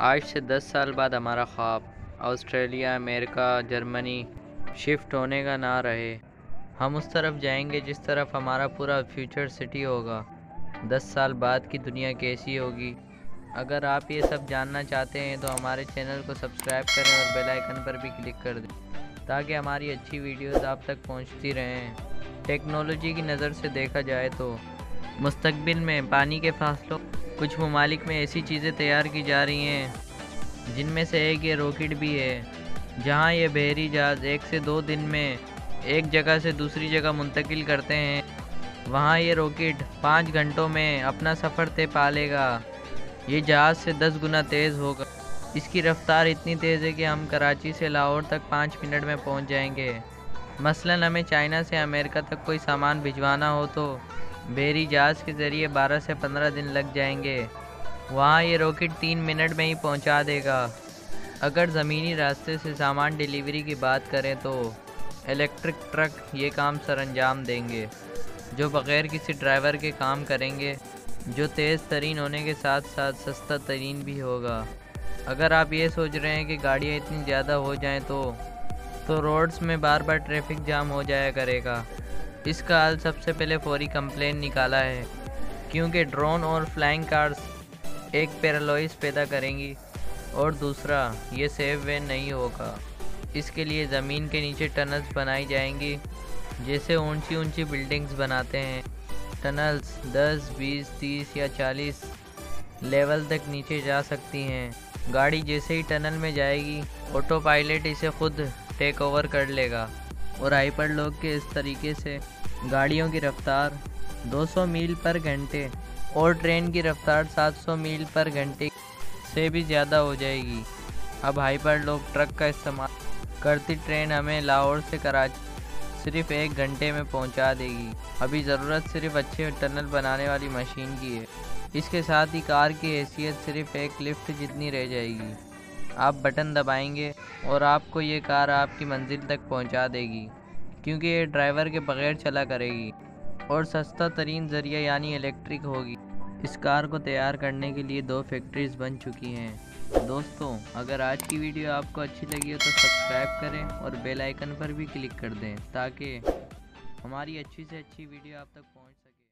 आज से 10 साल बाद हमारा ख्वाब ऑस्ट्रेलिया, अमेरिका, जर्मनी शिफ्ट होने का ना रहे। हम उस तरफ जाएंगे जिस तरफ हमारा पूरा फ्यूचर सिटी होगा। 10 साल बाद की दुनिया कैसी होगी? अगर आप ये सब जानना चाहते हैं तो हमारे चैनल को सब्सक्राइब करें और बेल आइकन पर भी क्लिक कर दें ताकि हमारी अच्छी वीडियोस आप तक पहुंचती रहें। टेक्नोलॉजी की नज़र से देखा जाए तो मुस्तकबिल में पानी के फासलों कुछ ममालिक में ऐसी चीज़ें तैयार की जा रही हैं जिनमें से एक ये रॉकेट भी है, जहां ये बहरी जहाज़ 1 से 2 दिन में एक जगह से दूसरी जगह मुंतकिल करते हैं। वहां ये रॉकेट 5 घंटों में अपना सफ़र तय पा लेगा। ये जहाज़ से 10 गुना तेज़ होगा। इसकी रफ़्तार इतनी तेज़ है कि हम कराची से लाहौर तक 5 मिनट में पहुंच जाएंगे। मसलन हमें चाइना से अमेरिका तक कोई सामान भिजवाना हो तो बहरी जहाज़ के ज़रिए 12 से 15 दिन लग जाएंगे। वहाँ ये रॉकेट 3 मिनट में ही पहुँचा देगा। अगर ज़मीनी रास्ते से सामान डिलीवरी की बात करें तो इलेक्ट्रिक ट्रक ये काम सरअंजाम देंगे, जो बग़ैर किसी ड्राइवर के काम करेंगे, जो तेज़ तरीन होने के साथ साथ सस्ता तरीन भी होगा। अगर आप ये सोच रहे हैं कि गाड़ियाँ इतनी ज़्यादा हो जाएं तो रोड्स में बार बार ट्रैफिक जाम हो जाया करेगा। इसका हल सबसे पहले फौरी कंप्लेन निकाला है, क्योंकि ड्रोन और फ्लाइंग कार्स एक पैरालॉइस पैदा करेंगी और दूसरा ये सेफ वे नहीं होगा। इसके लिए ज़मीन के नीचे टनल्स बनाई जाएंगी, जैसे ऊंची ऊंची बिल्डिंग्स बनाते हैं। टनल्स 10, 20, 30 या 40 लेवल तक नीचे जा सकती हैं। गाड़ी जैसे ही टनल में जाएगी, ऑटो पायलट इसे खुद टेक ओवर कर लेगा और हाइपर लॉक के इस तरीके से गाड़ियों की रफ्तार 200 मील पर घंटे और ट्रेन की रफ्तार 700 मील पर घंटे से भी ज़्यादा हो जाएगी। अब हाइपर लॉक ट्रक का इस्तेमाल करती ट्रेन हमें लाहौर से कराची सिर्फ 1 घंटे में पहुंचा देगी। अभी ज़रूरत सिर्फ अच्छे टनल बनाने वाली मशीन की है। इसके साथ ही कार की हैसियत सिर्फ एक लिफ्ट जितनी रह जाएगी। आप बटन दबाएंगे और आपको ये कार आपकी मंजिल तक पहुंचा देगी, क्योंकि ये ड्राइवर के बगैर चला करेगी और सस्ता तरीन ज़रिया यानी इलेक्ट्रिक होगी। इस कार को तैयार करने के लिए 2 फैक्ट्रीज बन चुकी हैं। दोस्तों, अगर आज की वीडियो आपको अच्छी लगी हो तो सब्सक्राइब करें और बेल आइकन पर भी क्लिक कर दें ताकि हमारी अच्छी से अच्छी वीडियो आप तक पहुंच